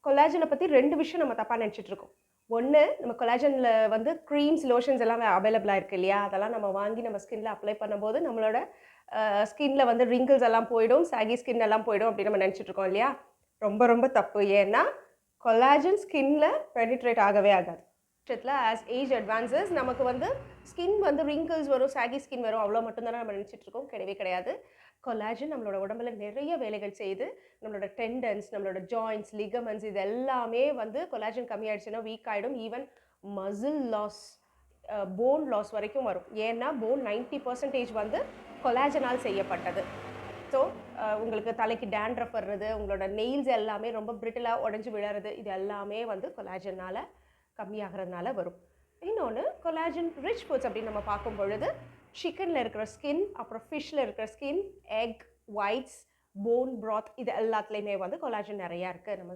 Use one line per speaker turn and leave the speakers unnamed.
கொலாஜன பத்தி 2 விஷயம் நம்ம தப்பா நெனச்சுட்டு இருக்கோம். ஒண்ணு நம்ம கொலாஜன்ல வந்து கிரீம்ஸ், லோஷன்ஸ் எல்லாமே அவைலபிளா இருக்கு இல்லையா? அதெல்லாம் நம்ம வாங்கி நம்ம ஸ்கின்ல அப்ளை பண்ணும்போது, நம்மளோட ஸ்கின்ல வந்து ரிங்கிள்ஸ் எல்லாம் போயிடும், சாகி ஸ்கின் எல்லாம் போயிடும் அப்டின்னு நம்ம நெனச்சுட்டு இருக்கோம் இல்லையா? ரொம்ப ரொம்ப தப்பு. ஏன்னா, கொலாஜன் ஸ்கின்ல பெனிட்ரேட் ஆகவே ஆகாது. பட்சத்துல ஆஸ் ஏஜ் அட்வான்ஸஸ் நமக்கு வந்து ஸ்கின் வந்து ரிங்கிள்ஸ் வரும், சாகி ஸ்கின் வரும் அவ்வளோ மட்டும் தானே நம்ம நெனச்சுட்டு இருக்கோம். கிடையவே கிடையாது. கொலாஜன் நம்மளோட உடம்புல நிறைய வேலைகள் செய்யுது. நம்மளோட டெண்டன்ஸ், நம்மளோட ஜாயிண்ட்ஸ், லிகமெண்ட்ஸ் இது எல்லாமே வந்து கொலாஜன் கம்மியாயிடுச்சுன்னா வீக் ஆயிடும். Even muscle loss, bone loss வரைக்கும் வரும். ஏன்னா, போன் 90% வந்து கொலாஜனால் செய்யப்பட்டது. ஸோ, உங்களுக்கு தலைக்கு டேண்ட்ரஃப் வர்றது, உங்களோட நெயில்ஸ் எல்லாமே ரொம்ப பிரிட்டிலா உடைஞ்சு விழறது, இது எல்லாமே வந்து கொலாஜன்னால கம்மியாகிறதுனால வரும். இன்னொன்னு கொலாஜன் ரிச் ஃபுட்ஸ் அப்படின்னு நம்ம பார்க்கும் பொழுது, சிக்கன்ல இருக்கிற ஸ்கின், அப்புறம் ஃபிஷ்ல இருக்கிற skin, egg, whites, phone broth இது எல்லாத்துலயுமே வந்து கொலாஜன் நெறையா இருக்கு. நம்ம